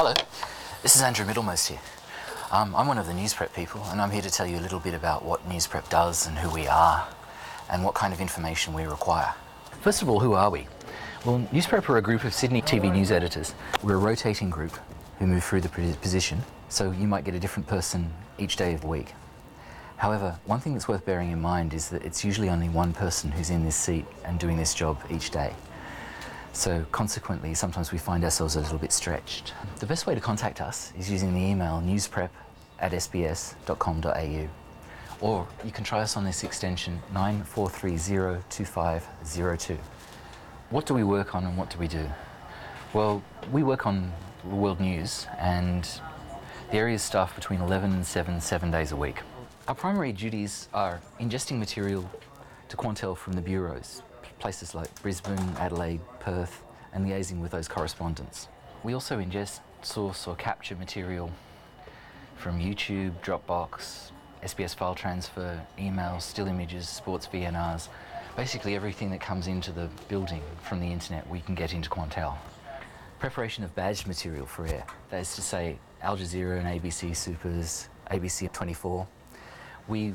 Hello, this is Andrew Middlemost here. I'm one of the Newsprep people, and I'm here to tell you a little bit about what Newsprep does and who we are and what kind of information we require. First of all, who are we? Well, Newsprep are a group of Sydney TV news editors. We're a rotating group who move through the position, so you might get a different person each day of the week. However, one thing that's worth bearing in mind is that it's usually only one person who's in this seat and doing this job each day. So consequently, sometimes we find ourselves a little bit stretched. The best way to contact us is using the email newsprep@sbs.com.au, or you can try us on this extension 94302502. What do we work on and what do we do? Well, we work on world news, and the area is staffed between 11 and 7 days a week. Our primary duties are ingesting material to Quantel from the bureaus, places like Brisbane, Adelaide, Perth, and liaising with those correspondents. We also ingest, source or capture material from YouTube, Dropbox, SBS file transfer, emails, still images, sports VNRs, basically everything that comes into the building from the internet we can get into Quantel. Preparation of badged material for air, that is to say Al Jazeera and ABC Supers, ABC 24. We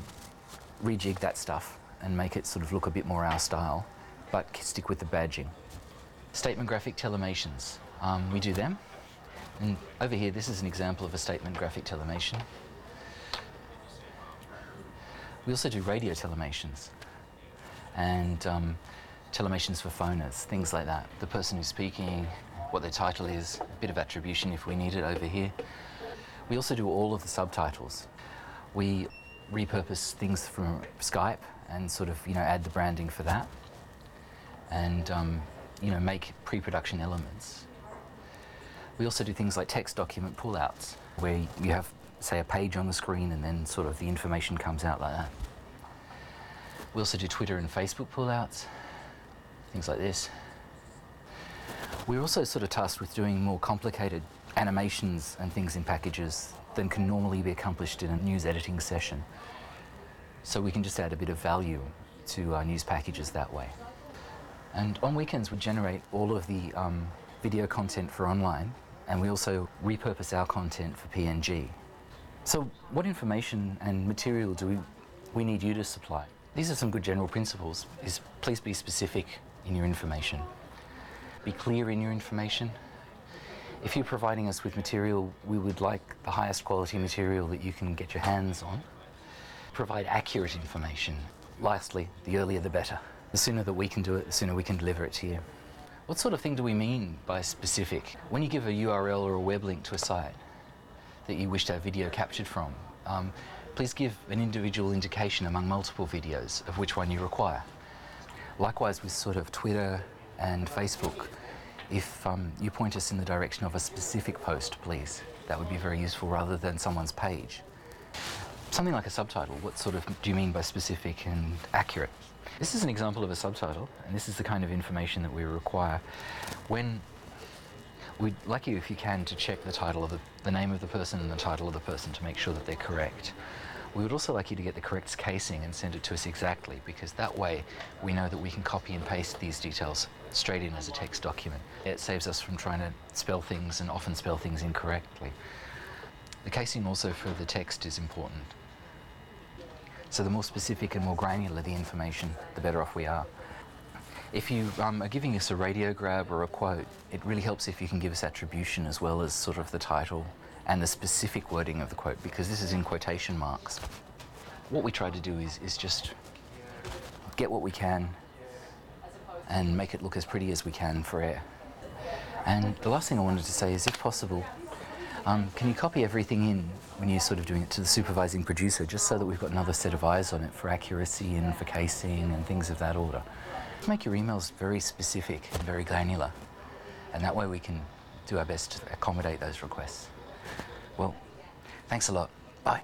rejig that stuff and make it sort of look a bit more our style, but stick with the badging. Statement graphic telemations, we do them. And over here, this is an example of a statement graphic telemation. We also do radio telemations and telemations for phoners, things like that. The person who's speaking, what their title is, a bit of attribution if we need it over here. We also do all of the subtitles. We repurpose things from Skype and sort of, add the branding for that, and make pre-production elements. We also do things like text document pullouts, where you have, say, a page on the screen and then sort of the information comes out like that. We also do Twitter and Facebook pullouts, things like this. We're also sort of tasked with doing more complicated animations and things in packages than can normally be accomplished in a news editing session. So we can just add a bit of value to our news packages that way. And on weekends we generate all of the video content for online, and we also repurpose our content for PNG. So what information and material do we need you to supply? These are some good general principles. Please be specific in your information. Be clear in your information. If you're providing us with material, we would like the highest quality material that you can get your hands on. Provide accurate information. Lastly, the earlier the better. The sooner that we can do it, the sooner we can deliver it to you. What sort of thing do we mean by specific? When you give a URL or a web link to a site that you wish to have video captured from, please give an individual indication among multiple videos of which one you require. Likewise with sort of Twitter and Facebook, if you point us in the direction of a specific post, please, that would be very useful rather than someone's page. Something like a subtitle, what sort of do you mean by specific and accurate? This is an example of a subtitle, and this is the kind of information that we require. We'd like you, if you can, to check the title of the name of the person and the title of the person to make sure that they're correct. We would also like you to get the correct casing and send it to us exactly, because that way we know that we can copy and paste these details straight in as a text document. It saves us from trying to spell things and often spell things incorrectly. The casing also for the text is important. So the more specific and more granular the information, the better off we are. If you are giving us a radio grab or a quote, it really helps if you can give us attribution as well as sort of the title and the specific wording of the quote, because this is in quotation marks. What we try to do is just get what we can and make it look as pretty as we can for air. And the last thing I wanted to say is, if possible, can you copy everything in when you're sort of doing it to the supervising producer, just so that we've got another set of eyes on it for accuracy and for casing and things of that order. Make your emails very specific and very granular, and that way we can do our best to accommodate those requests. Well, thanks a lot. Bye.